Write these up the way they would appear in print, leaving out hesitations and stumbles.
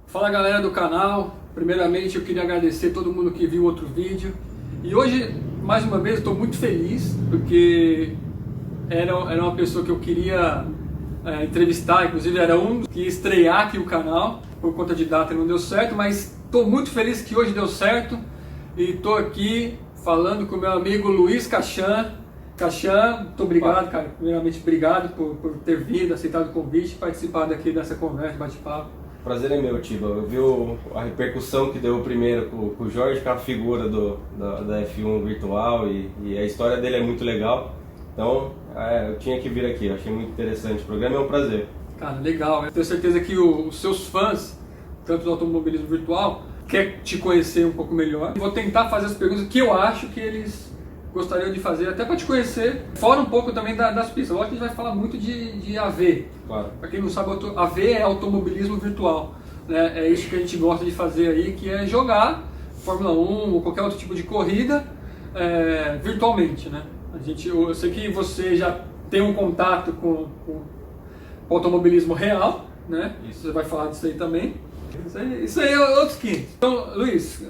Fala galera do canal, primeiramente eu queria agradecer todo mundo que viu outro vídeo e hoje, mais uma vez, estou muito feliz porque era uma pessoa que eu queria entrevistar, inclusive era um que ia estrear aqui o canal, por conta de data não deu certo, mas estou muito feliz que hoje deu certo e estou aqui falando com o meu amigo Luiz Cachan. Cachan, muito obrigado, cara, primeiramente obrigado por ter vindo, aceitado o convite e participado aqui dessa conversa, bate-papo. Prazer é meu, Tiba. Eu vi a repercussão que deu o primeiro com o Jorge, que é a figura da F1 virtual e a história dele é muito legal. Então, eu tinha que vir aqui, eu achei muito interessante. O programa é um prazer. Cara, legal. Eu tenho certeza que os seus fãs, tanto do automobilismo virtual, querem te conhecer um pouco melhor. Vou tentar fazer as perguntas que eu acho que eles gostariam de fazer, até para te conhecer, fora um pouco também das pistas. Lógico que a gente vai falar muito de AV. Claro. Para quem não sabe, AV é automobilismo virtual, né? É isso que a gente gosta de fazer aí, que é jogar Fórmula 1 ou qualquer outro tipo de corrida virtualmente, né? Eu sei que você já tem um contato com o automobilismo real, né? Isso. Você vai falar disso aí também. Isso aí é outros 500. Então, Luiz,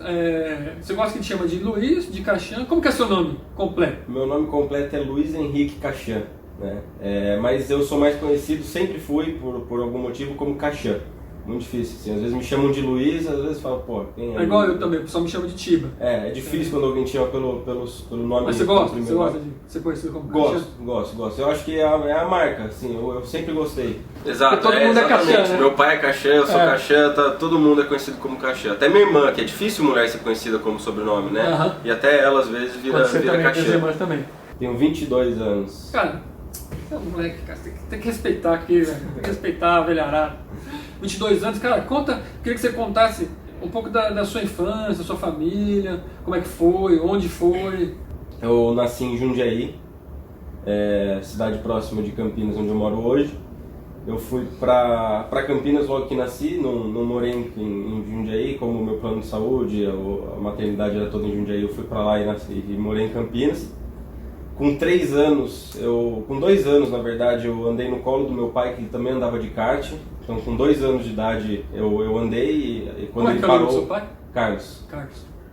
você gosta que te chama de Luiz, de Cachan? Como que é seu nome completo? Meu nome completo é Luiz Henrique Cachan, né? Mas eu sou mais conhecido, sempre fui, por algum motivo, como Cachan. Muito difícil, assim. Às vezes me chamam de Luiz, às vezes falam, pô, quem é? É igual eu também, o pessoal me chama de Tiba. É difícil quando alguém te chama pelo nome. Mas você gosta? Você gosta de ser conhecido como Cachan? Gosto. Eu acho que é a marca, assim, eu sempre gostei. Exato, todo mundo é Cachan, né? Meu pai é Cachan, eu sou Cachan, todo mundo é conhecido como Cachan. Até minha irmã, que é difícil mulher ser conhecida como sobrenome, né? E até ela às vezes vira Cachan. Também. Tenho 22 anos. Cara, você é um moleque, cara, tem que respeitar aqui, velho. Tem que respeitar a velharada. 22 anos, cara, queria que você contasse um pouco da sua infância, da sua família, como é que foi, onde foi. Eu nasci em Jundiaí, cidade próxima de Campinas, onde eu moro hoje. Eu fui pra Campinas logo que nasci, não morei em Jundiaí, como o meu plano de saúde, a maternidade era toda em Jundiaí, eu fui pra lá e morei em Campinas. Com 2 anos na verdade, eu andei no colo do meu pai, que também andava de kart. Então com 2 anos de idade eu andei e quando ele parou... Como é seu pai? Carlos.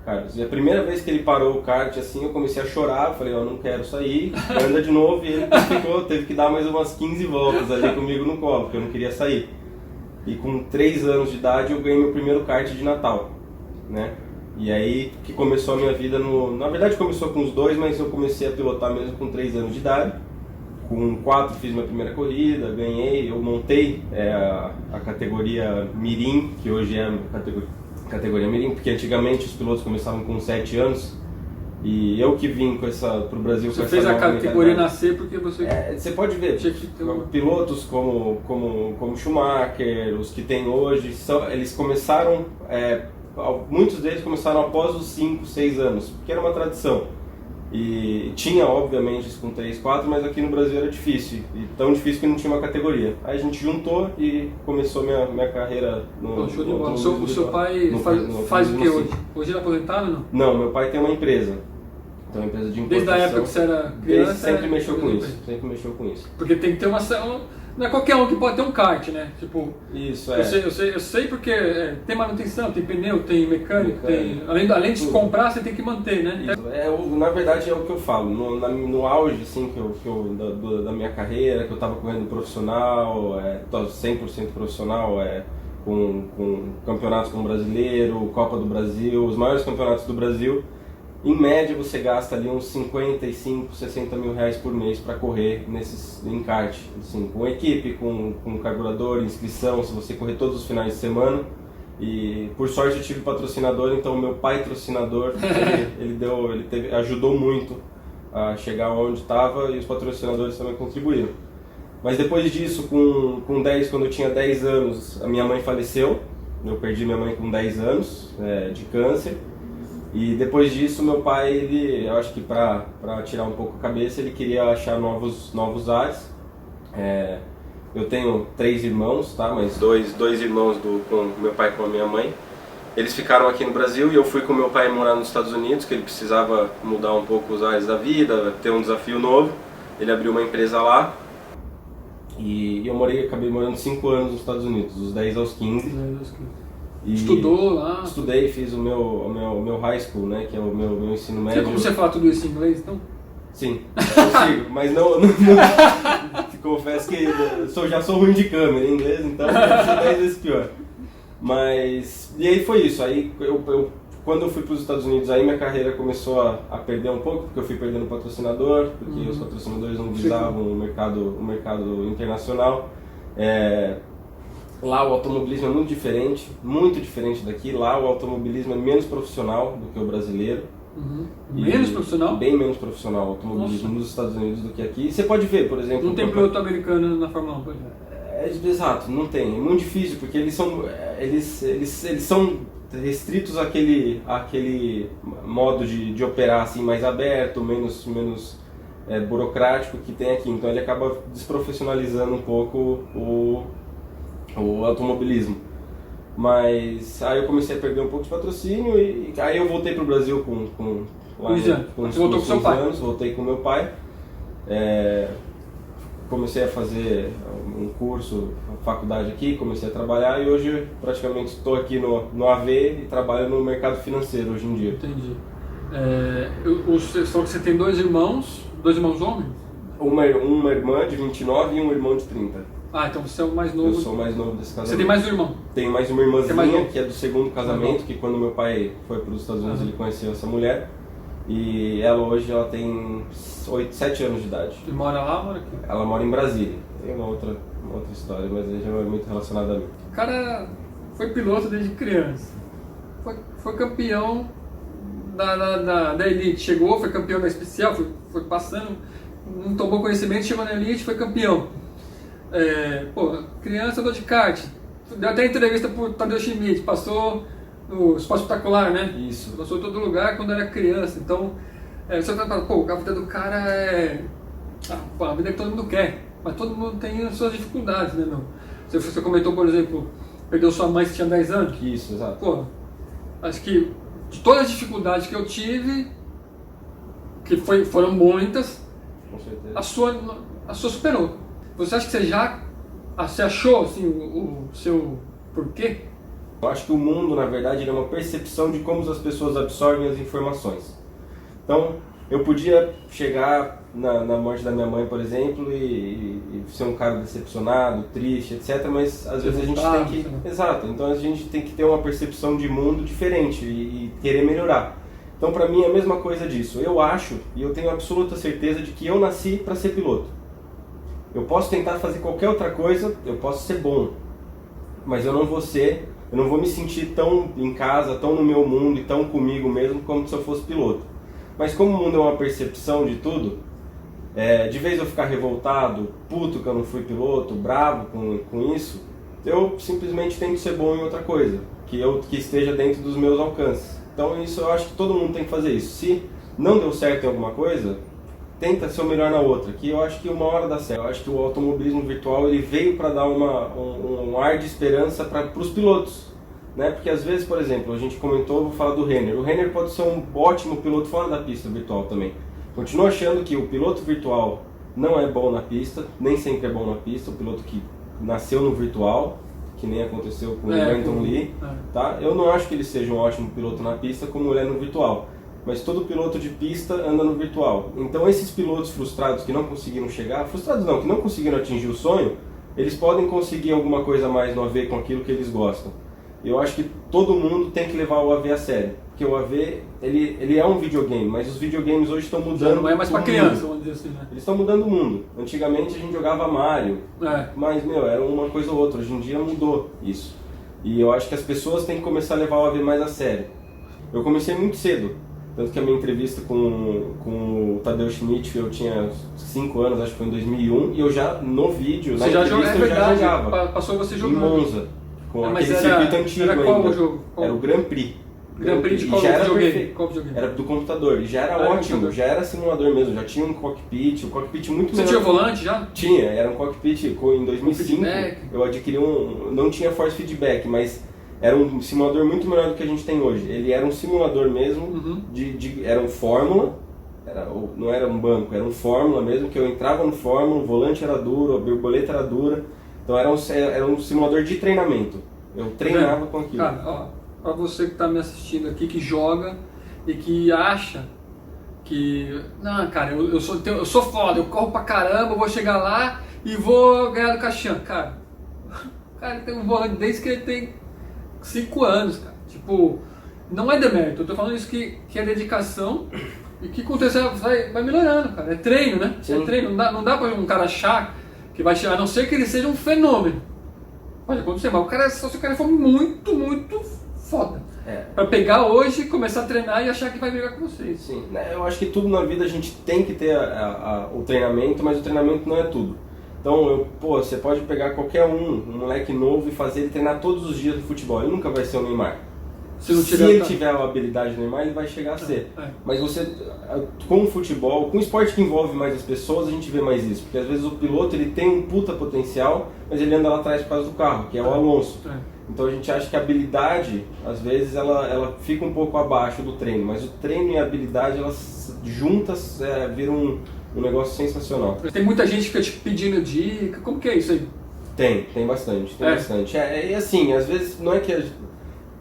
Carlos. E a primeira vez que ele parou o kart, assim, eu comecei a chorar, falei, eu não quero sair, anda de novo, e ele teve que dar mais umas 15 voltas ali comigo no colo, porque eu não queria sair. E com 3 anos de idade eu ganhei meu primeiro kart de Natal, né? E aí que começou a minha vida na verdade começou com os 2, mas eu comecei a pilotar mesmo com 3 anos de idade. Com 4 fiz minha primeira corrida, ganhei, eu montei a categoria Mirim, que hoje é a categoria Mirim, porque antigamente os pilotos começavam com 7 anos. E eu que vim pro Brasil você com essa fez a nova categoria nascer porque você... você pode ver, pilotos como Schumacher, os que tem hoje, eles começaram... muitos deles começaram após os 5, 6 anos, porque era uma tradição. E tinha, obviamente, isso com 3, 4, mas aqui no Brasil era difícil. E tão difícil que não tinha uma categoria. Aí a gente juntou e começou minha carreira no... Show de bola. O seu pai faz o que hoje? Hoje ele é aposentado ou não? Não, meu pai tem uma empresa. Tem uma empresa de importação. Desde a época que você era criança? Sempre mexeu com isso. Porque tem que ter não é qualquer um que pode ter um kart, né? Tipo, isso, eu sei porque tem manutenção, tem pneu, tem mecânico, tem, além de comprar, você tem que manter, né? Na verdade é o que eu falo, no auge assim, da minha carreira, que eu estava correndo profissional, 100% profissional, com campeonatos como Brasileiro, Copa do Brasil, os maiores campeonatos do Brasil. Em média você gasta ali uns 55, 60 mil reais por mês para correr em kart, assim, com equipe, com carburador, inscrição, se você correr todos os finais de semana. E por sorte eu tive patrocinador, então o meu pai patrocinador, ele ajudou muito a chegar onde estava e os patrocinadores também contribuíram. Mas depois disso, quando eu tinha 10 anos, a minha mãe faleceu, eu perdi minha mãe com 10 anos de câncer. E depois disso, meu pai, eu acho que para tirar um pouco a cabeça, ele queria achar novos ares. Eu tenho 3 irmãos, tá? Mas dois irmãos com meu pai e com a minha mãe. Eles ficaram aqui no Brasil e eu fui com meu pai morar nos Estados Unidos, que ele precisava mudar um pouco os ares da vida, ter um desafio novo. Ele abriu uma empresa lá. E eu acabei morando 5 anos nos Estados Unidos, dos 10 aos 15. Estudou lá? Estudei, fiz o meu high school, né, que é o meu ensino médio. Como você fala tudo isso em inglês, então? Sim, consigo, mas não confesso que já sou ruim de câmera em inglês, então vai ser 10 vezes pior. Mas, e aí foi isso, aí quando eu fui para os Estados Unidos, aí minha carreira começou a perder um pouco, porque eu fui perdendo patrocinador, porque os patrocinadores não visavam o mercado internacional. Lá o automobilismo é muito diferente daqui. Lá o automobilismo é menos profissional do que o brasileiro. Menos profissional? Bem menos profissional o automobilismo nos Estados Unidos do que aqui. Você pode ver, por exemplo... Não tem piloto americano na Fórmula 1, por exemplo. Exato, não tem. É muito difícil, porque eles são restritos àquele modo de operar assim, mais aberto, menos burocrático que tem aqui. Então ele acaba desprofissionalizando um pouco o automobilismo. Mas aí eu comecei a perder um pouco de patrocínio e aí eu voltei para o Brasil com Você voltou com seu pai? Anos, voltei com meu pai. Comecei a fazer um curso, faculdade aqui, comecei a trabalhar e hoje praticamente estou aqui no AV e trabalho no mercado financeiro hoje em dia. Entendi. Você falou que você tem dois irmãos homens? Uma irmã de 29 e um irmão de 30. Ah, então você é o mais novo. Eu sou o mais novo desse casamento. Você tem mais um irmão? Tenho mais uma irmãzinha, que é do segundo casamento, que quando meu pai foi para os Estados Unidos ele conheceu essa mulher. E ela hoje tem 7 anos de idade. E mora lá ou mora aqui? Ela mora em Brasília. Tem uma outra história, mas já não é muito relacionada a mim. O cara foi piloto desde criança. Foi campeão da elite. Chegou, foi campeão da especial, foi passando, não tomou conhecimento, chegou na elite, foi campeão. Criança andou de kart. Deu até entrevista pro Tadeu Schmidt, passou no Esporte Espetacular, né? Isso. Passou em todo lugar quando era criança. Então, você vai falar, a vida do cara a vida que todo mundo quer. Mas todo mundo tem as suas dificuldades, né, meu? Você comentou, por exemplo, perdeu sua mãe que tinha 10 anos. Isso, exato. Acho que de todas as dificuldades que eu tive, que foram muitas, com certeza, a sua superou. Você acha que você achou assim, o seu porquê? Eu acho que o mundo, na verdade, é uma percepção de como as pessoas absorvem as informações. Então, eu podia chegar na morte da minha mãe, por exemplo, e ser um cara decepcionado, triste, etc. Mas às vezes a gente tem que... Né? Exato, então a gente tem que ter uma percepção de mundo diferente e querer melhorar. Então, para mim, é a mesma coisa disso. Eu acho, e eu tenho absoluta certeza de que eu nasci para ser piloto. Eu posso tentar fazer qualquer outra coisa, eu posso ser bom, mas eu não vou me sentir tão em casa, tão no meu mundo e tão comigo mesmo como se eu fosse piloto. Mas como o mundo é uma percepção de tudo, de vez eu ficar revoltado, puto que eu não fui piloto, bravo com isso, eu simplesmente tento ser bom em outra coisa, que esteja dentro dos meus alcances. Então isso eu acho que todo mundo tem que fazer isso. Se não deu certo em alguma coisa, tenta ser o melhor na outra, que eu acho que uma hora dá certo. Eu acho que o automobilismo virtual ele veio para dar um ar de esperança para os pilotos, né? Porque às vezes, por exemplo, a gente comentou, vou falar do Renner. O Renner pode ser um ótimo piloto fora da pista virtual também. Continuo achando que o piloto virtual não é bom na pista, nem sempre é bom na pista, o piloto que nasceu no virtual, que nem aconteceu com o Brandon Lee, tá? Eu não acho que ele seja um ótimo piloto na pista como ele é no virtual. Mas todo piloto de pista anda no virtual. Então esses pilotos frustrados que não conseguiram chegar, frustrados não, que não conseguiram atingir o sonho, eles podem conseguir alguma coisa a mais no AV com aquilo que eles gostam. Eu acho que todo mundo tem que levar o AV a sério. Porque o AV, ele é um videogame, mas os videogames hoje estão mudando. Não é mais para criança, vamos dizer assim, né? Eles estão mudando o mundo. Antigamente a gente jogava Mario, mas, era uma coisa ou outra. Hoje em dia mudou isso. E eu acho que as pessoas têm que começar a levar o AV mais a sério. Eu comecei muito cedo. Tanto que a minha entrevista com o Tadeu Schmidt, eu tinha 5 anos, acho que foi em 2001, e eu já, no vídeo, na entrevista, eu já jogava. Passou você jogando. Em Monza, com aquele circuito antigo ainda. Era qual ainda. O jogo? Era o Grand Prix. Grand Prix de qual videogame? Era do computador, e já era ótimo, já era simulador mesmo, já tinha um cockpit muito melhor. Você tinha volante já? Tinha, era um cockpit, em 2005 eu adquiri não tinha force feedback, mas era um simulador muito melhor do que a gente tem hoje. Ele era um simulador mesmo, era um Fórmula, não era um banco, era um Fórmula mesmo, que eu entrava no Fórmula, o volante era duro, a borboleta era dura, então era um simulador de treinamento. Eu treinava com aquilo. Cara, ó, pra você que tá me assistindo aqui, que joga e que acha que... Não, cara, eu sou foda, eu corro pra caramba, eu vou chegar lá e vou ganhar do Caxian. Cara, o cara tem um volante desde que ele tem 5 anos, cara. Tipo, não é demérito, eu tô falando isso que é dedicação e que com o tempo vai melhorando, cara. É treino, né? Sim. É treino, não dá pra um cara achar que vai chegar, a não ser que ele seja um fenômeno. Pode acontecer, mas só se o cara for muito, muito foda. Pra pegar hoje, começar a treinar e achar que vai brigar com vocês. Sim, eu acho que tudo na vida a gente tem que ter o treinamento, mas o treinamento não é tudo. Então, você pode pegar qualquer um moleque novo e fazer ele treinar todos os dias no futebol. Ele nunca vai ser o Neymar. Se ele tiver a habilidade do Neymar, ele vai chegar a ser. Mas você, com o futebol, com o esporte que envolve mais as pessoas, a gente vê mais isso. Porque às vezes o piloto ele tem um puta potencial, mas ele anda lá atrás por causa do carro, que é o Alonso. Então a gente acha que a habilidade, às vezes, ela fica um pouco abaixo do treino. Mas o treino e a habilidade, elas juntas viram um negócio sensacional. Tem muita gente que fica te pedindo dica, como que é isso aí? Tem bastante, bastante. E assim, às vezes não é que...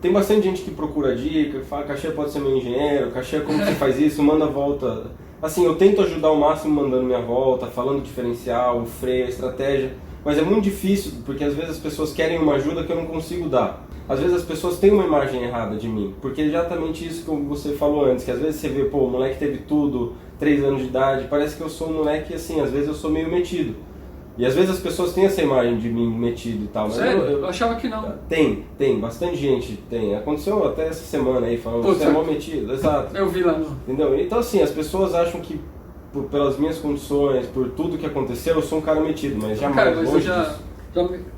Tem bastante gente que procura dica, que fala, Caxias pode ser meu engenheiro, Caxias como você faz isso, manda a volta. Assim, eu tento ajudar ao máximo mandando minha volta, falando o diferencial, o freio, a estratégia, mas é muito difícil, porque às vezes as pessoas querem uma ajuda que eu não consigo dar. Às vezes as pessoas têm uma imagem errada de mim, porque é exatamente isso que você falou antes, que às vezes você vê, o moleque teve tudo, 3 anos de idade, parece que eu sou um moleque assim, às vezes eu sou meio metido. E às vezes as pessoas têm essa imagem de mim metido e tal. Mas sério? Eu achava que não. Tem, bastante gente tem. Aconteceu até essa semana aí, falando que você é mal metido, exato. Eu vi lá no... Entendeu? Então assim, as pessoas acham que pelas minhas condições, por tudo que aconteceu, eu sou um cara metido, mas jamais. Cara, mas eu já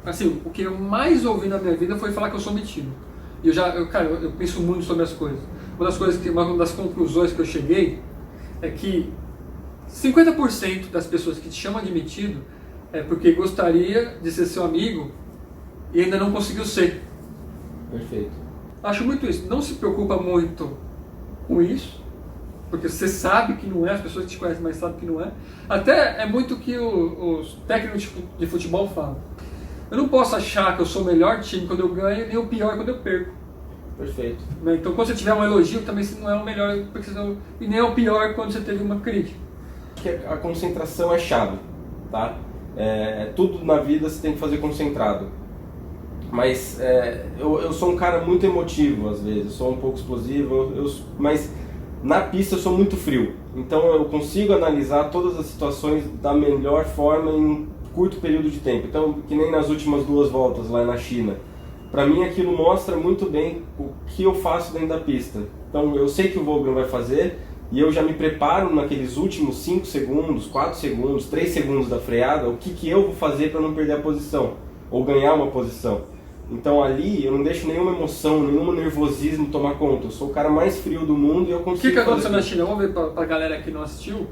assim, o que eu mais ouvi na minha vida foi falar que eu sou metido. E eu penso muito sobre as coisas. Uma das conclusões que eu cheguei é que 50% das pessoas que te chamam de metido é porque gostaria de ser seu amigo e ainda não conseguiu ser. Perfeito. Acho muito isso. Não se preocupa muito com isso, porque você sabe que não é, as pessoas que te conhecem mais sabem que não é. Até é muito o que os técnicos de futebol falam. Eu não posso achar que eu sou o melhor time quando eu ganho, nem o pior quando eu perco. Perfeito. Então quando você tiver um elogio, também você não é o melhor, e nem é o pior quando você teve uma crítica. A concentração é chave, tá? Tudo na vida você tem que fazer concentrado. Mas eu sou um cara muito emotivo às vezes, sou um pouco explosivo, mas na pista eu sou muito frio. Então eu consigo analisar todas as situações da melhor forma em um curto período de tempo. Então, que nem nas últimas 2 voltas lá na China. Para mim aquilo mostra muito bem o que eu faço dentro da pista. Então eu sei que o Vogel vai fazer e eu já me preparo naqueles últimos 5 segundos, 4 segundos, 3 segundos da freada, o que eu vou fazer para não perder a posição ou ganhar uma posição. Então ali eu não deixo nenhuma emoção, nenhum nervosismo tomar conta. Eu sou o cara mais frio do mundo e eu consigo. O que aconteceu na China? Vamos ver pra galera que não assistiu.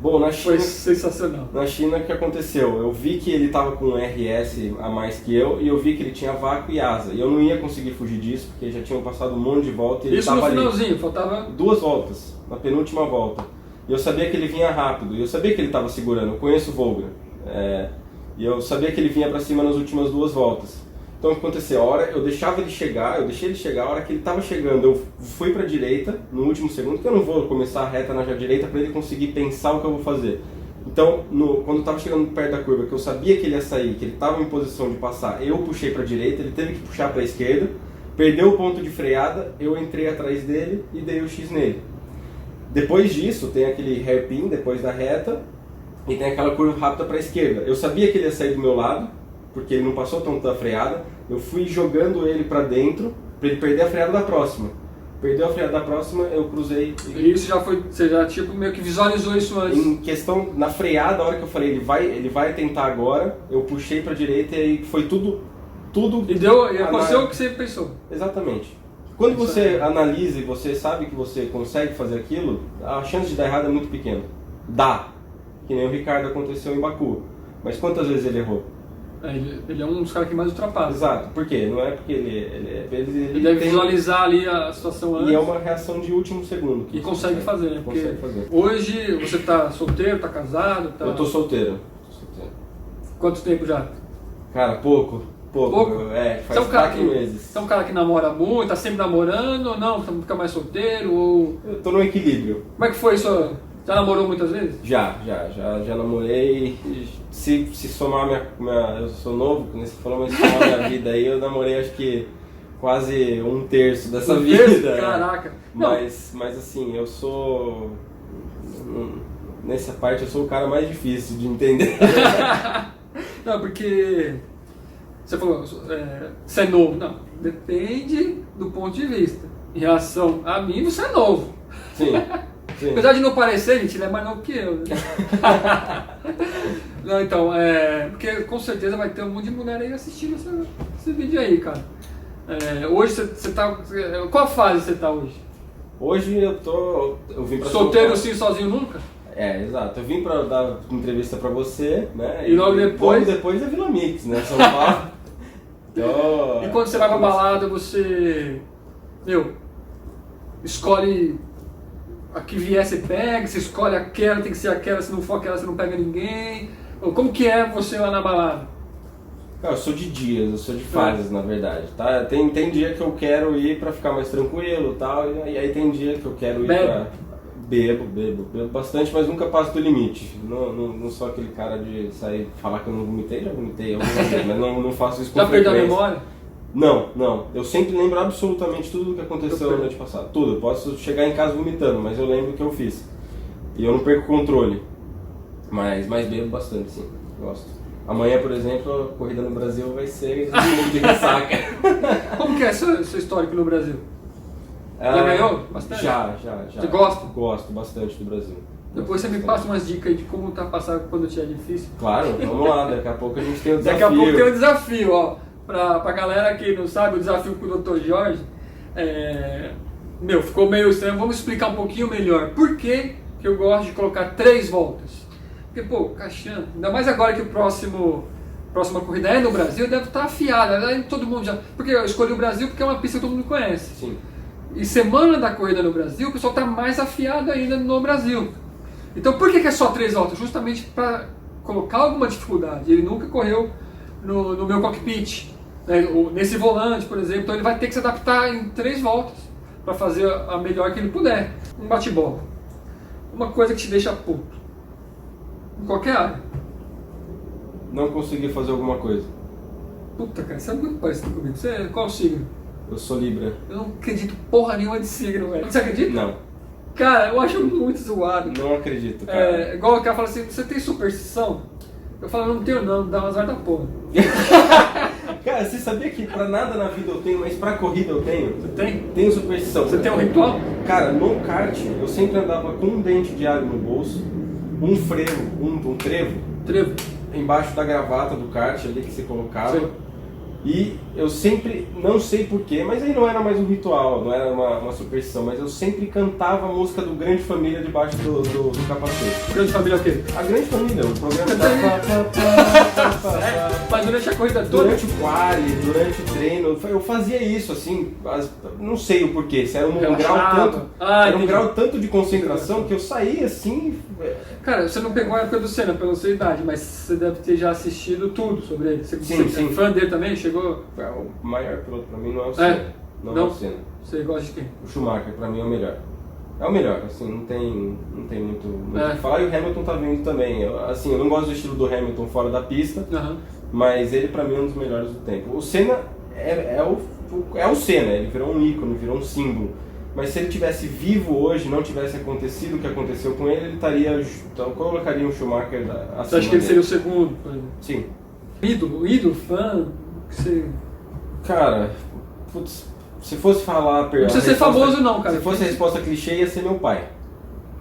Bom, na China, foi sensacional. Na China o que aconteceu? Eu vi que ele estava com um RS a mais que eu e eu vi que ele tinha vácuo e asa. E eu não ia conseguir fugir disso porque já tinham passado um monte de volta e ele estava ali. Isso no finalzinho, faltava 2 voltas, na penúltima volta. E eu sabia que ele vinha rápido, e eu sabia que ele estava segurando, eu conheço o Vogel. E eu sabia que ele vinha para cima nas últimas 2 voltas. Então o que aconteceu? Eu deixei ele chegar, a hora que ele estava chegando, eu fui para a direita, no último segundo, porque eu não vou começar a reta na direita para ele conseguir pensar o que eu vou fazer. Então, quando eu estava chegando perto da curva, que eu sabia que ele ia sair, que ele estava em posição de passar, eu puxei para a direita, ele teve que puxar para a esquerda, perdeu o ponto de freada, eu entrei atrás dele e dei o X nele. Depois disso, tem aquele hairpin depois da reta e tem aquela curva rápida para a esquerda. Eu sabia que ele ia sair do meu lado, porque ele não passou tanto da freada, eu fui jogando ele para dentro, para ele perder a freada da próxima. Perdeu a freada da próxima, eu cruzei. E isso já foi, você já tipo meio que visualizou isso antes? Em questão, na freada, a hora que eu falei, ele vai tentar agora, eu puxei para direita e aí foi tudo... E aconteceu o que você pensou? Exatamente. Quando você analisa e você sabe que você consegue fazer aquilo, a chance de dar errado é muito pequena. Dá. Que nem o Ricardo aconteceu em Baku. Mas quantas vezes ele errou? Ele é um dos caras que mais ultrapassa. Exato. Por quê? Não é porque ele deve visualizar ali a situação antes. E é uma reação de último segundo. E consegue fazer, né? Porque consegue fazer. Hoje você tá solteiro, tá casado? Eu tô solteiro. Quanto tempo já? Cara, pouco. Pouco? Faz 4 meses. Você é um cara que namora muito, tá sempre namorando ou não? Fica mais solteiro? Ou... Eu tô no equilíbrio. Como é que foi isso? Já namorou muitas vezes? Já namorei. Se somar eu sou novo, como você falou, mas se somar minha vida aí, eu namorei acho que quase 1/3 dessa vida. Caraca! Mas assim, eu sou... Nessa parte eu sou o cara mais difícil de entender. Não, porque... Você falou, você é novo. Não, depende do ponto de vista. Em relação a mim, você é novo. Sim. Apesar de não parecer, gente, ele é mais novo que eu. Né? Não, então, porque com certeza vai ter um monte de mulher aí assistindo esse vídeo aí, cara. Hoje você tá... Qual fase você tá hoje? Hoje eu vim pra solteiro assim, sozinho nunca? Exato. Eu vim pra dar entrevista pra você, né? E logo depois é Vila Mix, né? São Paulo. E quando você vai pra balada, você... escolhe... A que vier você pega, você escolhe aquela, tem que ser aquela, se não for aquela você não pega ninguém. Como que é você lá na balada? Eu sou de dias, eu sou de fases, na verdade, tá? Tem dia que eu quero ir pra ficar mais tranquilo e tal, e aí tem dia que eu quero ir pra... Bebo bastante, mas nunca passo do limite. Não sou aquele cara de sair falar que eu não vomitei, já vomitei algumas vezes, mas não faço isso com frequência. Já perdeu a memória? Não. Eu sempre lembro absolutamente tudo o que aconteceu na noite passada. Tudo. Eu posso chegar em casa vomitando, mas eu lembro o que eu fiz. E eu não perco o controle. Mas bebo bastante, sim. Gosto. Amanhã, por exemplo, a corrida no Brasil vai ser de ressaca. Como que é seu histórico no Brasil? Já ganhou bastante? Já. Você gosta? Gosto bastante do Brasil. Depois você me passa umas dicas aí de como passar quando tiver difícil. Claro, vamos lá. Daqui a pouco a gente tem o desafio. Daqui a pouco tem o desafio, ó. Pra galera que não sabe, o desafio com o Dr. Jorge, ficou meio estranho. Vamos explicar um pouquinho melhor. Por que eu gosto de colocar 3 voltas? Porque, Caixão, ainda mais agora que a próxima corrida é no Brasil, deve estar afiada. Todo mundo já... Porque eu escolhi o Brasil porque é uma pista que todo mundo conhece. Sim. E semana da corrida no Brasil, o pessoal está mais afiado ainda no Brasil. Então por que é só 3 voltas? Justamente para colocar alguma dificuldade. Ele nunca correu no meu cockpit, né? Nesse volante, por exemplo. Então ele vai ter que se adaptar em 3 voltas para fazer a melhor que ele puder. Um bate-bola. Uma coisa que te deixa puto. Em qualquer área. Não consegui fazer alguma coisa. Puta, cara, você é muito parecido comigo. Você, qual o signo? Eu sou Libra. Eu não acredito porra nenhuma de signo, velho. Você acredita? Não. Cara, eu acho muito zoado. Não acredito, cara. Igual o cara fala assim, você tem superstição? Eu falo, não tenho não, dá um azar da porra. Cara, você sabia que pra nada na vida eu tenho, mas pra corrida eu tenho? Você tem? Tenho superstição. Você tem um ritual? Cara, no kart eu sempre andava com um dente de alho no bolso, um frevo, um trevo embaixo da gravata do kart ali que você colocava. Sim. E eu sempre, não sei porquê, mas aí não era mais um ritual, não era uma superstição, mas eu sempre cantava a música do Grande Família debaixo do capacete. Grande Família é o quê? A Grande Família, o programa Mas durante a corrida toda? Durante o quali, durante o treino, eu fazia isso, assim, não sei o porquê, se era um grau tanto de concentração que eu saía assim... Cara, você não pegou a época do Senna pela sua idade, mas você deve ter já assistido tudo sobre ele. Você Sim. É fã dele também? Chegou? O maior piloto pra mim não é o Senna. Não é o Senna. Você gosta de quem? O Schumacher pra mim é o melhor. É o melhor, assim, não tem muito o que falar. E o Hamilton tá vindo também. Eu não gosto do estilo do Hamilton fora da pista, mas ele pra mim é um dos melhores do tempo. O Senna é o Senna, ele virou um ícone, virou um símbolo. Mas se ele tivesse vivo hoje, não tivesse acontecido o que aconteceu com ele estaria... Então eu colocaria um Schumacher acima. Você acha que ele seria o segundo, por exemplo? Sim. Ídolo, fã? Cara, se fosse falar... Não precisa ser famoso não, cara. Se fosse a resposta clichê, ia ser meu pai.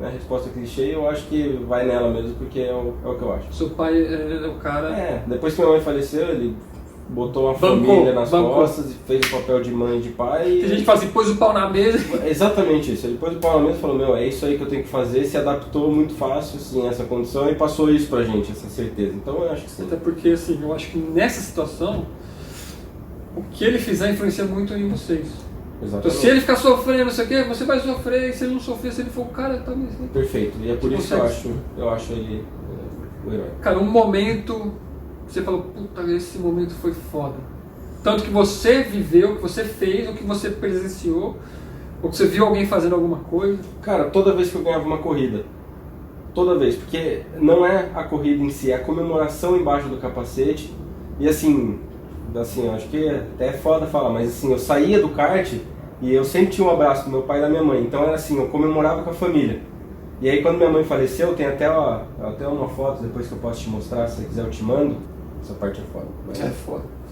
A resposta clichê, eu acho que vai nela mesmo, porque é o que eu acho. Seu pai é o cara... depois que minha mãe faleceu, ele... botou uma família nas costas e fez o papel de mãe e de pai. Tem gente que fala assim, pôs o pau na mesa. Exatamente isso. Ele pôs o pau na mesa e falou, é isso aí que eu tenho que fazer. Se adaptou muito fácil, assim, a essa condição e passou isso pra gente, essa certeza. Então eu acho que sim. Até porque, assim, eu acho que nessa situação, o que ele fizer influencia muito em vocês. Exatamente. Então se ele ficar sofrendo, não sei o quê, você vai sofrer. E se ele não sofrer, se ele for o cara, tá mesmo. Perfeito. E é por isso que eu acho ele o herói. Cara, um momento... Você falou, puta, esse momento foi foda. Tanto que você viveu, que você fez, ou que você presenciou, ou que você viu alguém fazendo alguma coisa? Cara, toda vez que eu ganhava uma corrida. Toda vez, porque não é a corrida em si, é a comemoração embaixo do capacete. E assim, acho que até é foda falar, mas assim, eu saía do kart e eu sempre tinha um abraço do meu pai e da minha mãe. Então era assim, eu comemorava com a família. E aí quando minha mãe faleceu, tem até uma foto depois que eu posso te mostrar, se você quiser eu te mando. Essa parte é foda. É foda.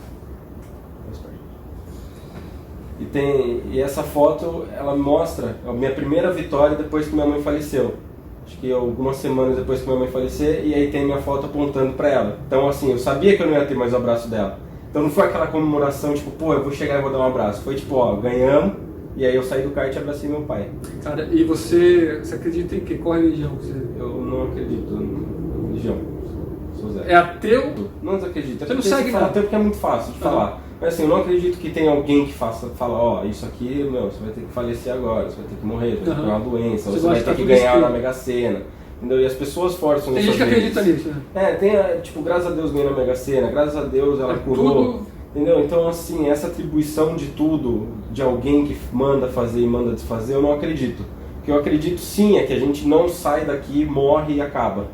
E essa foto, ela mostra a minha primeira vitória depois que minha mãe faleceu. Acho que algumas semanas depois que minha mãe falecer, e aí tem minha foto apontando pra ela. Então assim, eu sabia que eu não ia ter mais o abraço dela. Então não foi aquela comemoração, tipo, pô, eu vou chegar e vou dar um abraço. Foi tipo, ó, ganhamos, e aí eu saí do kart e abracei meu pai. Cara, e você acredita em quê? Qual religião você... Eu não acredito em religião. Sou zero. É ateu? Não acredito. Você não segue nada. Ateu porque é muito fácil de falar. Mas assim, eu não acredito que tenha alguém que fala, ó, isso aqui, meu, você vai ter que falecer agora, você vai ter que morrer, você vai ter que pegar uma doença, ou você vai ter que ganhar na Mega Sena. Entendeu? E as pessoas forçam isso. Tem gente que acredita nisso, né? Tipo, graças a Deus ganhou na Mega Sena, graças a Deus ela curou. Tudo... Entendeu? Então, assim, essa atribuição de tudo, de alguém que manda fazer e manda desfazer, eu não acredito. O que eu acredito sim é que a gente não sai daqui, morre e acaba.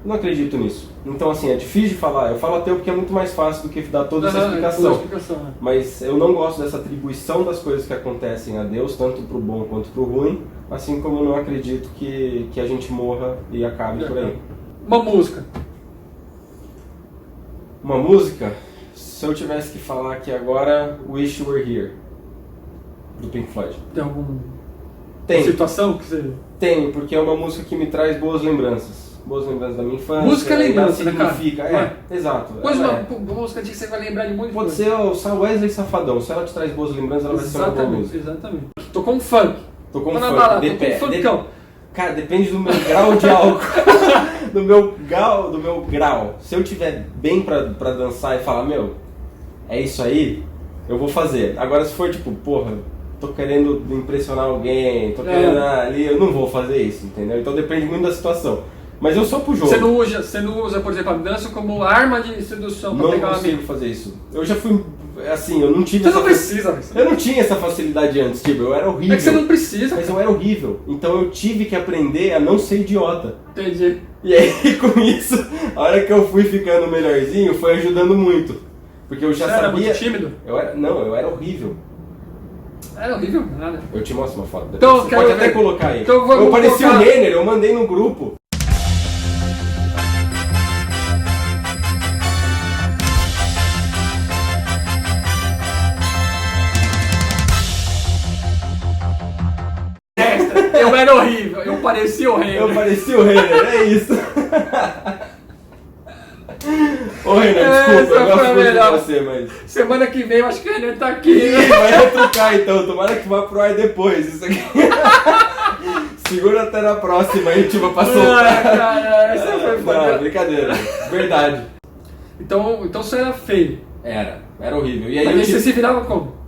Eu não acredito nisso. Então, assim, é difícil de falar. Eu falo ateu porque é muito mais fácil do que dar toda essa explicação. Né? Mas eu não gosto dessa atribuição das coisas que acontecem a Deus, tanto pro bom quanto pro ruim, assim como eu não acredito que a gente morra e acabe por aí. Uma música. Uma música? Se eu tivesse que falar aqui agora, Wish You Were Here, do Pink Floyd. Tem alguma situação que você... Tem, porque é uma música que me traz boas lembranças. Boas lembranças da minha infância. Música é lembrança, né, cara? Exato. Pois uma música que você vai lembrar de muito. Pode ser o Wesley Safadão. Se ela te traz boas lembranças, ela vai ser uma boa música. Exatamente. Tocou um funk. Tocou um funk. Balada, cara, depende do meu grau de álcool. do meu grau. Se eu tiver bem pra dançar e falar, meu, é isso aí, eu vou fazer. Agora se for tipo, porra, tô querendo impressionar alguém, tô querendo ali, eu não vou fazer isso, entendeu? Então depende muito da situação. Mas eu sou pro jogo. Você não usa, por exemplo, a dança como arma de sedução pra pegar uma amiga? Não consigo fazer isso. Eu já fui, assim, eu não tive Você não precisa. Eu não tinha essa facilidade antes, tipo, eu era horrível. É que você não precisa. Mas eu era horrível. Então eu tive que aprender a não ser idiota. Entendi. E aí, com isso, a hora que eu fui ficando melhorzinho, foi ajudando muito. Porque eu já sabia... Era muito tímido? Eu era horrível. Era horrível? Nada. Eu te mostro uma foto. Então, você pode até colocar aí. Então, eu parecia o Renner, eu mandei no grupo. Eu era horrível, eu parecia o Renner. Eu parecia o Renner, é isso. Ô Renner, desculpa, eu gosto muito de você, mas... Semana que vem eu acho que o Renner tá aqui. Vai retrucar então, tomara que vá pro ar depois, isso aqui. Segura até na próxima, a gente vai passar. Cara, essa foi foda. Não, brincadeira, verdade. Então você era feio. Era horrível. E aí mas você se virava como?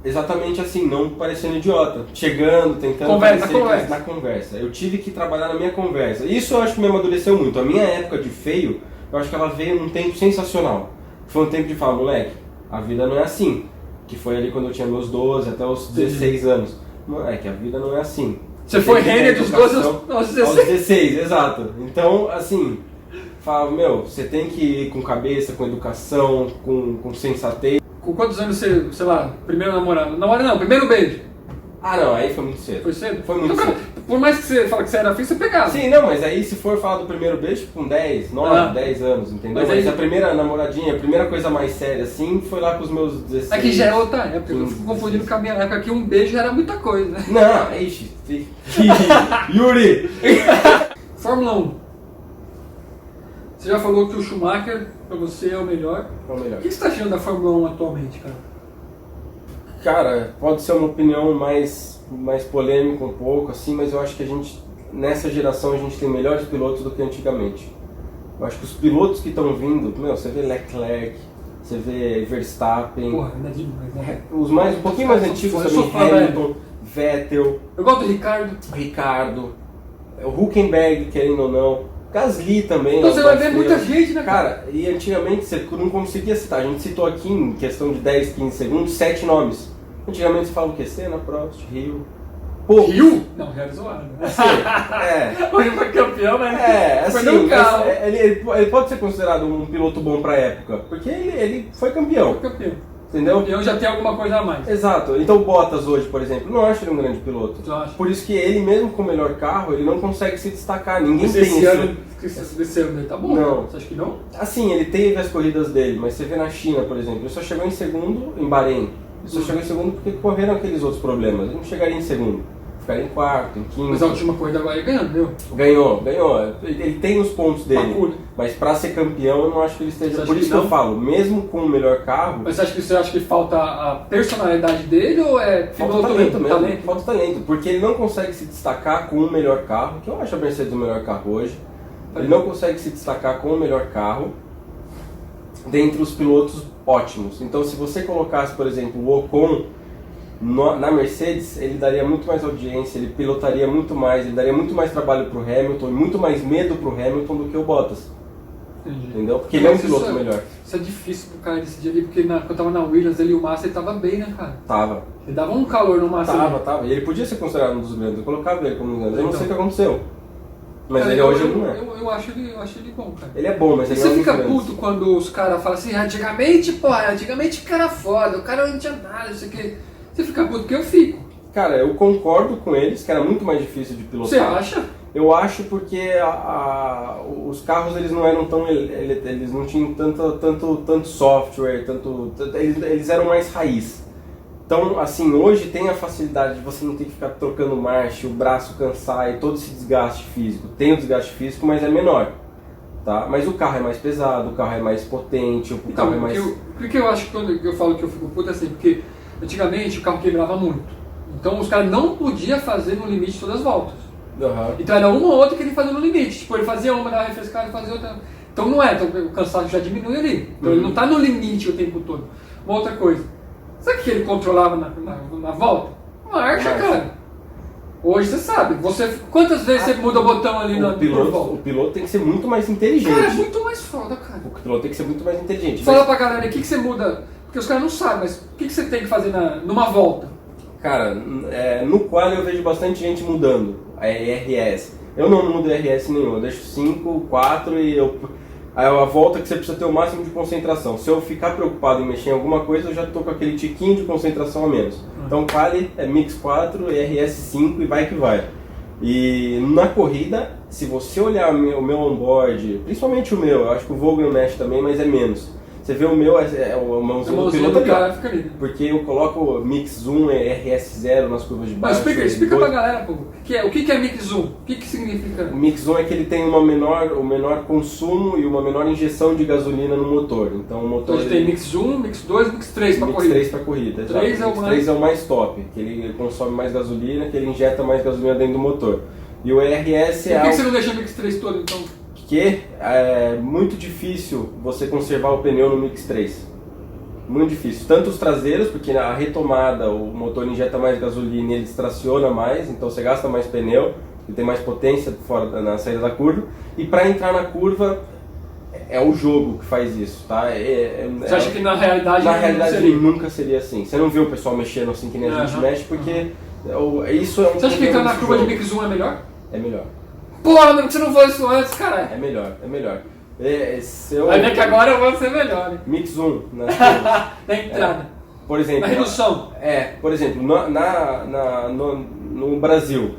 Exatamente assim, não parecendo idiota. Chegando, tentando conversa. Na conversa. Eu tive que trabalhar na minha conversa. Isso eu acho que me amadureceu muito. A minha época de feio, eu acho que ela veio num tempo sensacional. Foi um tempo de falar, moleque, a vida não é assim. Que foi ali quando eu tinha meus 12 até os 16 anos. Moleque, a vida não é assim. Você foi Renner dos 12 aos 16? Aos 16, exato. Então, assim, fala, meu, você tem que ir com cabeça, com educação, com sensatez. Com quantos anos você, sei lá, primeiro namorado? Não, primeiro beijo. Ah não, aí foi muito cedo. Foi cedo? Foi muito cedo. Por mais que você fale que você era feio, você pegava. Sim, não, mas aí se for falar do primeiro beijo, com 10, 9, 10 anos, entendeu? Mas a primeira namoradinha, a primeira coisa mais séria assim, foi lá com os meus 16. É que já é outra época, eu fico confundindo com a minha época, que um beijo era muita coisa. Não, ixi. Yuri! Fórmula 1. Você já falou que o Schumacher, pra você, é o melhor. É o melhor. O que você tá achando da Fórmula 1 atualmente, cara? Cara, pode ser uma opinião mais polêmica um pouco, assim, mas eu acho que nessa geração, a gente tem melhores pilotos do que antigamente. Eu acho que os pilotos que estão vindo, você vê Leclerc, você vê Verstappen... Porra, ainda é demais, né? Os um pouquinho mais antigos também, Hamilton, Vettel... Eu gosto do Ricardo. O Hülkenberg, querendo ou não. Gasly também. Então você vai ver muita gente, né, cara? E antigamente você não conseguia citar. A gente citou aqui em questão de 10, 15 segundos, 7 nomes. Antigamente você fala o quê? Senna, Prost, Rio. Rio? Não, Rio é zoado. Assim, Ele foi campeão, mas assim, foi no carro. Ele pode ser considerado um piloto bom pra época, porque ele foi campeão. Foi campeão. Entendeu? Campeão já tem alguma coisa a mais. Exato. Então o Bottas hoje, por exemplo, não acho ele um grande piloto. Por isso que ele mesmo com o melhor carro, ele não consegue se destacar. Ninguém tem esse ano tá bom? Não. Você acha que não? Assim, ele teve as corridas dele, mas você vê na China, por exemplo, ele só chegou em segundo em Bahrein. Ele só chegou em segundo porque correram aqueles outros problemas. Ele não chegaria em segundo. Ficaria em quarto, em quinto. Mas a última corrida agora ele ganhou. Ganhou. Ele tem os pontos dele. Mas pra ser campeão, eu não acho que ele esteja. Por isso que eu falo, mesmo com o melhor carro. Mas você acha que falta a personalidade dele ou é falta talento mesmo? Falta talento, porque ele não consegue se destacar com o melhor carro, que eu acho a Mercedes o melhor carro hoje. Ele não consegue se destacar com o melhor carro dentre os pilotos ótimos. Então, se você colocasse, por exemplo, o Ocon na Mercedes, ele daria muito mais audiência, ele pilotaria muito mais, ele daria muito mais trabalho para o Hamilton e muito mais medo para o Hamilton do que o Bottas. Entendi. Entendeu? Porque ele é um piloto melhor. Isso é difícil pro cara decidir ali, porque quando eu tava na Williams, ele e o Massa, ele tava bem, né, cara? Tava. Ele dava um calor no Massa. Tava. E ele podia ser considerado um dos grandes, eu colocava ele como um dos grandes. Eu não sei o que aconteceu. Mas cara, ele hoje não é. Eu acho ele bom, cara. Ele é bom, mas ele não é um dos grandes. Você fica puto quando os caras falam assim, antigamente o cara era foda, o cara não tinha nada, isso aqui. Você fica puto, porque eu fico. Cara, eu concordo com eles, que era muito mais difícil de pilotar. Você acha? Eu acho porque os carros eles não eram tão. Eles não tinham tanto software, eles eram mais raiz. Então, assim, hoje tem a facilidade de você não ter que ficar trocando marcha, o braço cansar e todo esse desgaste físico. Tem o desgaste físico, mas é menor. Tá? Mas o carro é mais pesado, o carro é mais potente, o carro é mais... Por que eu acho que quando eu falo que eu fico puto é assim? Porque antigamente o carro quebrava muito. Então os caras não podiam fazer no limite todas as voltas. Uhum. Então era uma ou outra que ele fazia no limite. Tipo, ele fazia uma, dava refrescada e fazia outra. Então não é, então o cansaço já diminui ali. Então ele não está no limite o tempo todo. Uma outra coisa. Sabe o que ele controlava na volta? Marcha, cara. Hoje você sabe. Quantas vezes você muda o botão ali na volta? O piloto tem que ser muito mais inteligente. Cara, é muito mais foda, cara. O piloto tem que ser muito mais inteligente. Fala pra galera aí, o que você muda? Porque os caras não sabem, mas o que você tem que fazer numa volta? Cara, no qual eu vejo bastante gente mudando a RS. Eu não mudo RS nenhum, eu deixo 5, 4 e a volta que você precisa ter o máximo de concentração. Se eu ficar preocupado em mexer em alguma coisa, eu já estou com aquele tiquinho de concentração a menos. Então quali é Mix 4, RS 5 e vai que vai. E na corrida, se você olhar o meu onboard, principalmente o meu, eu acho que o Vogel mexe também, mas é menos. Você vê o meu, o mãozinho do piloto ali, porque eu coloco Mix 1 e RS0 nas curvas de baixo. Mas explica pra galera, pô, o que é Mix 1? O que significa? O Mix 1 é que ele tem o menor consumo e uma menor injeção de gasolina no motor. Então o motor... Então tem Mix 1, Mix 2, Mix 3 pra corrida. Mix 3 pra corrida, exato. 3 é o mais top, que ele consome mais gasolina, que ele injeta mais gasolina dentro do motor. E o RS Por que você não deixa o Mix 3 todo, então? Que é muito difícil você conservar o pneu no Mix 3. Muito difícil. Tanto os traseiros, porque na retomada o motor injeta mais gasolina e ele traciona mais, então você gasta mais pneu, ele tem mais potência fora na saída da curva. E para entrar na curva, é o jogo que faz isso, tá? Você acha que na realidade nunca seria assim. Você não vê o pessoal mexendo assim que nem a gente mexe, porque isso é um... Você acha que entrar na curva de Mix 1 é melhor? É melhor. Porra, mano, que você não falou isso antes, caralho. É melhor. Vai ver que agora eu vou ser melhor, hein? Mix 1 na entrada. Por exemplo... Na redução. Por exemplo, no Brasil.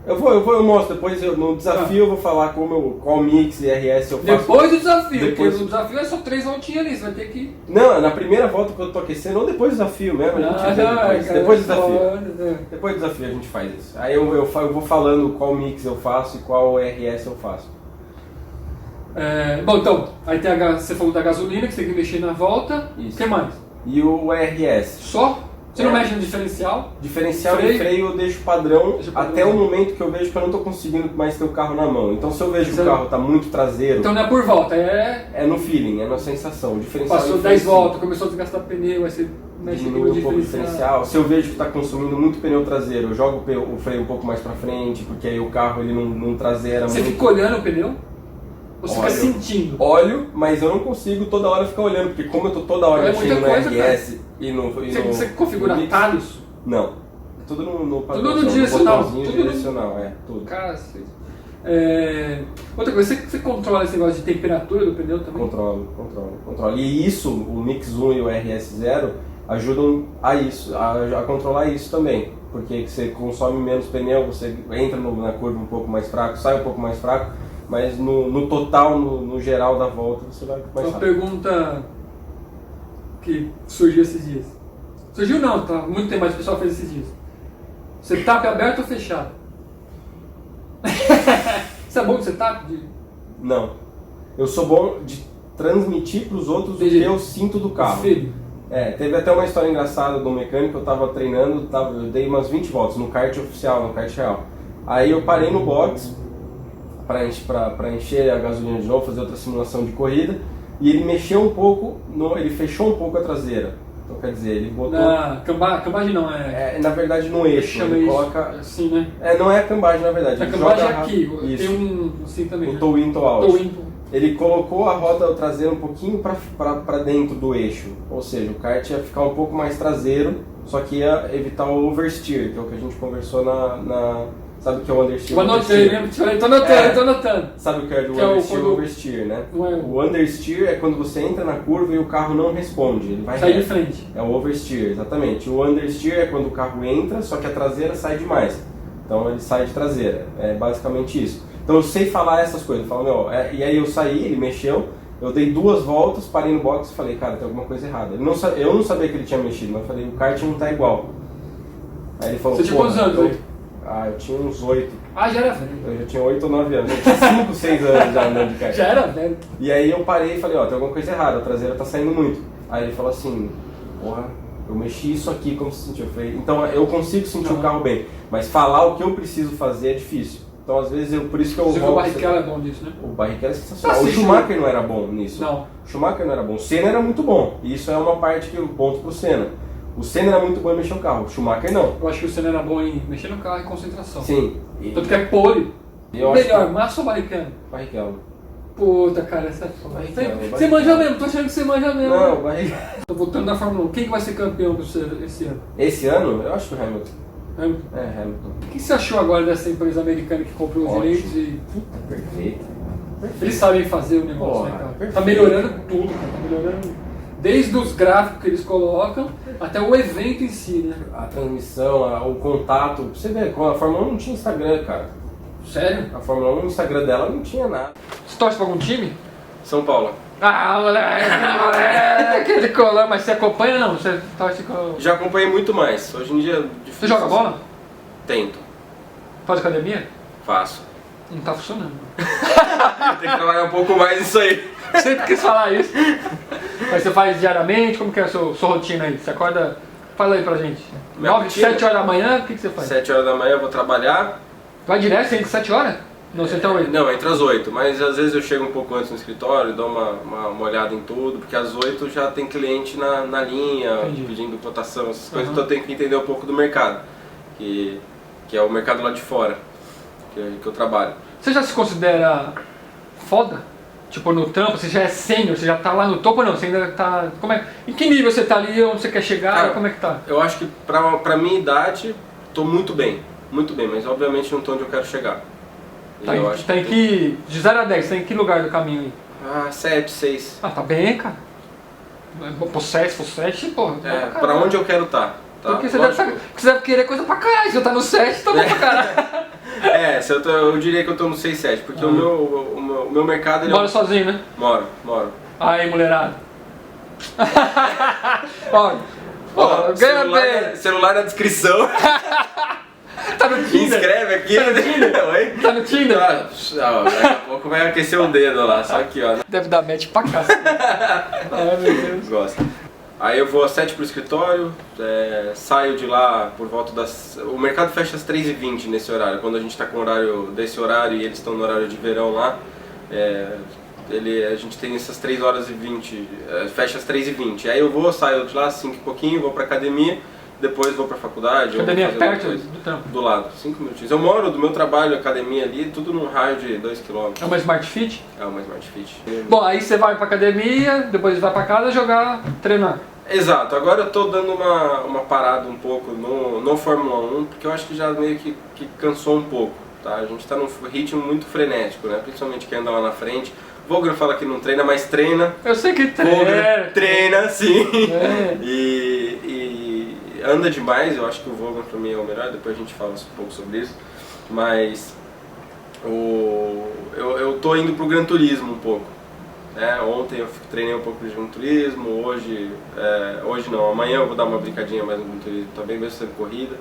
Eu mostro, depois no desafio eu vou falar qual Mix e RS eu faço. Depois do desafio, porque no desafio é só 3 voltinhas ali, você vai ter que... Não, na primeira volta que eu tô aquecendo, ou depois do desafio mesmo, depois do desafio. Depois do desafio a gente faz isso. Aí eu vou falando qual Mix eu faço e qual RS eu faço. Bom, então, aí você falou da gasolina, que você tem que mexer na volta. O que mais? E o RS. Só? Você não mexe no diferencial? Diferencial e freio eu deixo padrão até o momento que eu vejo que eu não estou conseguindo mais ter o carro na mão. Então se eu vejo que o carro está muito traseiro... Então não é por volta, é no feeling, é na sensação. O diferencial passou 10 voltas, começou a desgastar pneu, aí você mexe no diferencial. Se eu vejo que está consumindo muito pneu traseiro, eu jogo o freio um pouco mais para frente, porque aí o carro ele não traseira muito. Você fica olhando o pneu? Ou você fica sentindo? Olho, mas eu não consigo toda hora ficar olhando, porque como eu tô toda hora mexendo no RS e no... Você configura atalhos? Não. Tudo no padrão. Tudo no direcional. Tudo direcional, tudo. Cacete. Outra coisa, você controla esse negócio de temperatura do pneu também? Controlo. E isso, o Mix 1 e o RS0 ajudam a controlar isso também. Porque você consome menos pneu, você entra na curva um pouco mais fraco, sai um pouco mais fraco, mas no total, no geral da volta, você vai mais Uma rápido. pergunta que surgiu esses dias. Surgiu não, tá? Muito tempo mais o pessoal fez esses dias. Setup aberto ou fechado? Você é bom de setup? Não. Eu sou bom de transmitir para os outros o que eu sinto do carro. Teve até uma história engraçada do mecânico, eu tava treinando, eu dei umas 20 voltas no kart oficial, no kart real. Aí eu parei no box para encher a gasolina de novo, fazer outra simulação de corrida, e ele mexeu um pouco, ele fechou um pouco a traseira. Então quer dizer, ele botou... Cambagem não, na verdade no eixo, ele coloca... Assim, né? Não é a cambagem na verdade. A cambagem é aqui, tem um assim também. O toe in, toe out. Toe in. Ele colocou a roda traseira um pouquinho para dentro do eixo, ou seja, o kart ia ficar um pouco mais traseiro, só que ia evitar o oversteer, que é o que a gente conversou sabe o que é o understeer? Eu anotei, né? Tô anotando. Sabe o que é o understeer e o oversteer, né? O understeer é quando você entra na curva e o carro não responde, ele vai sai de frente. É o oversteer, exatamente. O understeer é quando o carro entra, só que a traseira sai demais. Então ele sai de traseira, é basicamente isso. Então eu sei falar essas coisas, eu falo, e aí eu saí, ele mexeu, eu dei 2 voltas, parei no box e falei, cara, tem alguma coisa errada. Eu não sabia que ele tinha mexido, mas eu falei, o kart não tá igual. Aí ele falou, você tinha quantos anos aí? Eu tinha uns 8. Já era velho. Eu já tinha 8 ou 9 anos, eu tinha 5, 6 anos já andando de kart. Já era velho. E aí eu parei e falei, tem alguma coisa errada, a traseira tá saindo muito. Aí ele falou assim, eu mexi isso aqui, como se sentiu. Eu falei, então eu consigo sentir o carro bem, mas falar o que eu preciso fazer é difícil. Então às vezes por isso que eu volto... O Barrichello é bom nisso, né? O Barrichello é sensacional. O Schumacher não era bom nisso. Não. O Schumacher não era bom. O Senna era muito bom. E isso é uma parte que eu ponto pro Senna. O Senna era muito bom em mexer o carro, o Schumacher não. Eu acho que o Senna era bom em mexer no carro e concentração. Sim. Tanto que é pole. Melhor, Massa ou Barrichello? Barrichello. Puta, cara, essa é foda. Você manja mesmo, tô achando que você manja mesmo. Não, o Barrichello. Tô voltando da Fórmula 1. Quem que vai ser campeão esse ano? Esse ano? Eu acho que o Hamilton. Hamilton. O que você achou agora dessa empresa americana que comprou os direitos e... Puta, perfeito. Eles sabem fazer o negócio, né, cara? Perfeito. Tá melhorando tudo, cara. Tá melhorando desde os gráficos que eles colocam até o evento em si, né? A transmissão, o contato. Você vê, a Fórmula 1 não tinha Instagram, cara. Sério? A Fórmula 1, o Instagram dela não tinha nada. Você torce pra algum time? São Paulo. Aquele colão, mas você acompanha não? Você torce com... Já acompanhei muito mais. Hoje em dia é difícil. Você joga bola? Tento. Faz academia? Faço. Não tá funcionando. Tem que trabalhar um pouco mais nisso aí. Sempre quis falar isso. Mas você faz diariamente? Como que é a sua rotina aí? Você acorda... Fala aí pra gente. 7 horas da manhã, o que você faz? 7 horas da manhã eu vou trabalhar. Vai direto, você entra 7 horas? Não, você entra 8? Não, entre as 8, mas às vezes eu chego um pouco antes no escritório, dou uma olhada em tudo, porque às 8 já tem cliente na linha, Entendi. Pedindo cotação, essas coisas, então eu tenho que entender um pouco do mercado, que é o mercado lá de fora, que eu trabalho. Você já se considera foda? Tipo, no trampo, você já é sênior, você já tá lá no topo ou não? Você ainda tá... Em que nível você tá ali, onde você quer chegar, Cara, como é que tá? Eu acho que pra minha idade, tô muito bem, mas obviamente não tô onde eu quero chegar. Tá em que... De 0 a 10, tá em que lugar do caminho aí? 7, 6. Tá bem, cara. Pô, 7, pô. Pra onde eu quero estar. Tá? Porque você deve querer coisa pra caralho. Se eu tá no 7, tá bom pra caralho. Eu diria que eu tô no 6, 7, porque o meu mercado... Mora sozinho, né? Moro. Aí, mulherada. Ó, celular na descrição. Tá no Tinder? Inscreve aqui. Tá no Tinder? Oi? Tá no Tinder? Daqui a pouco vai aquecer o dedo lá, só aqui, ó. Deve dar match pra cá. Ai, meu Deus. Gosta. Aí eu vou às 7 pro escritório, saio de lá por volta das... O mercado fecha às 3h20 nesse horário, quando a gente tá com horário desse horário e eles estão no horário de verão lá. A gente tem essas 3h20, fecha às 3h20. Aí eu saio de lá às 5 e pouquinho, vou pra academia depois vou pra faculdade. Academia ou fazer perto coisa. do trampo? Do lado, 5 minutinhos. Eu moro do meu trabalho, academia ali, tudo num raio de 2 km. É uma Smart Fit? É uma Smart Fit. Bom, aí você vai pra academia, depois vai pra casa jogar, treinar. Exato, agora eu tô dando uma parada um pouco no Fórmula 1, porque eu acho que já meio que cansou um pouco, tá? A gente tá num ritmo muito frenético, né? Principalmente quem anda lá na frente. Vogler fala que não treina, mas treina. Eu sei que treina. Vogler treina, sim. É. E anda demais, eu acho que o Vogler pra mim é o melhor, depois a gente fala um pouco sobre isso. Mas eu tô indo pro Gran Turismo um pouco. Ontem eu treinei um pouco de Gran Turismo, hoje não, amanhã eu vou dar uma brincadinha mais no Gran Turismo também, mesmo sendo corrida.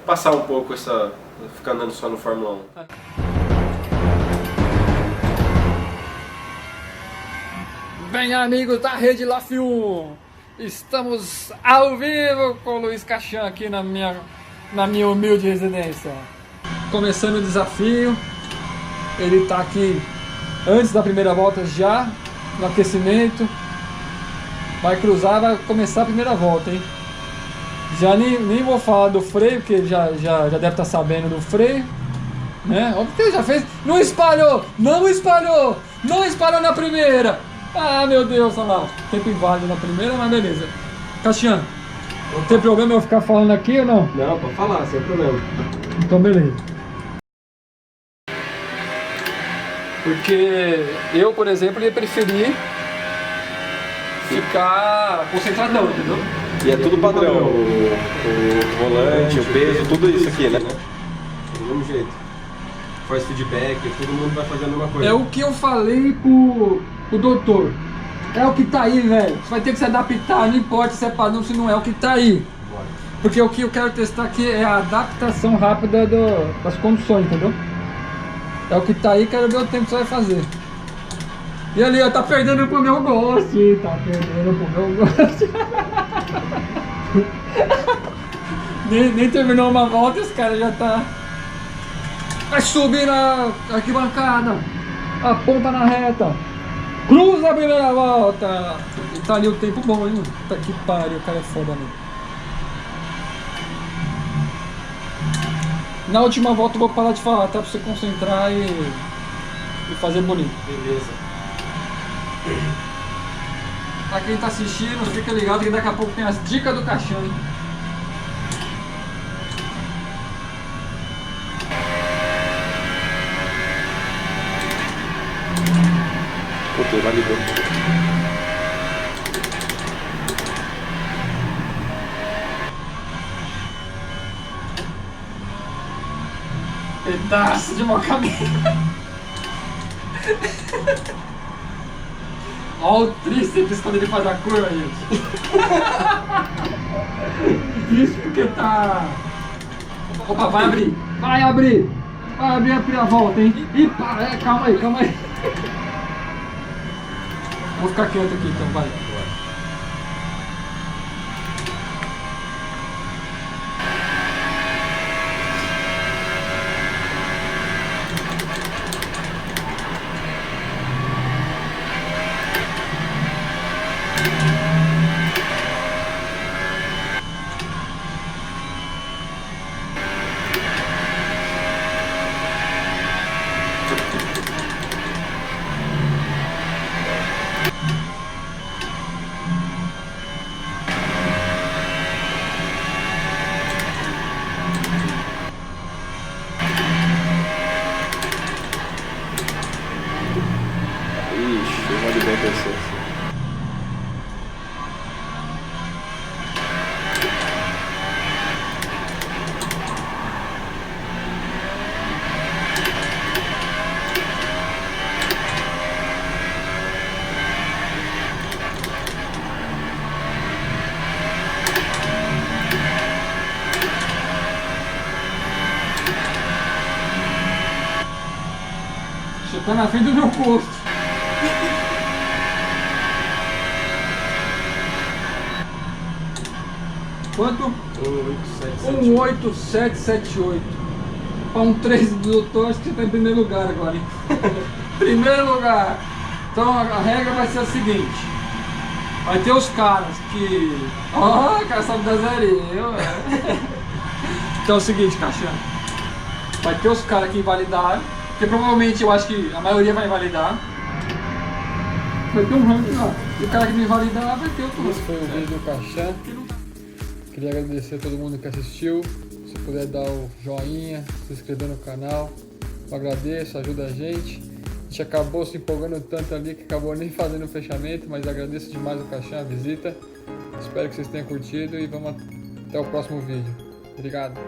Passar um pouco ficar andando só no Fórmula 1. Bem, amigos da Rede LAF1, estamos ao vivo com o Luiz Caixão aqui na minha humilde residência. Começando o desafio, ele está aqui antes da primeira volta já, no aquecimento. Vai cruzar, vai começar a primeira volta, hein? Já nem vou falar do freio, porque já deve estar sabendo do freio, né? Óbvio que ele já fez. Não espalhou na primeira. Ah, meu Deus, olha lá. Tempo inválido na primeira, mas beleza. Caxiano, tem problema eu ficar falando aqui ou não? Não, pode falar, sem problema. Então beleza. Porque eu, por exemplo, ia preferir ficar concentradão, entendeu? E é tudo padrão, o volante, o peso, tudo isso aqui, né? Do mesmo jeito. Faz feedback, todo mundo vai fazendo a mesma coisa. É o que eu falei pro doutor. É o que tá aí, velho. Você vai ter que se adaptar, não importa se é padrão, se não é o que tá aí. Porque o que eu quero testar aqui é a adaptação rápida das condições, entendeu? É o que tá aí, quero ver o tempo que você vai fazer. E ali, ó, tá perdendo pro meu gosto, hein? Tá perdendo pro meu gosto. nem terminou uma volta e os caras já tá... Vai subir na arquibancada, aponta na reta, cruza a primeira volta. E tá ali o tempo bom, hein? Puta que pariu, o cara é foda mesmo. Na última volta eu vou parar de falar, tá? Pra você concentrar e fazer bonito. Beleza. Pra quem tá assistindo, fica ligado que daqui a pouco tem as dicas do Caixão, hein? Puta, validou. Pedaço de mau caminho. Olha o tríceps quando ele faz a curva, gente. Isso porque tá... Opa, vai abrir. Vai abrir a volta, hein. Ih, para, calma aí. Vou ficar quieto aqui então, vai. Ixi, eu validei a terceira. Você tá na frente do meu posto. Quanto? 18778. Para um 3 do doutor, acho que você tá em primeiro lugar agora, hein? Primeiro lugar. Então a regra vai ser a seguinte: Vai ter os caras que... Ó, o cara sabe da zerinho, Então é o seguinte, Caixão. Vai ter os caras que invalidaram, porque provavelmente eu acho que a maioria vai invalidar. Vai ter um ranking lá. E o cara que não invalidar vai ter outro ranking. Esse foi o vídeo do Caixão. Queria agradecer a todo mundo que assistiu. Se puder dar o joinha, se inscrever no canal, eu agradeço, ajuda a gente. A gente acabou se empolgando tanto ali que acabou nem fazendo o fechamento, mas agradeço demais o Caixão, a visita. Espero que vocês tenham curtido e vamos até o próximo vídeo. Obrigado!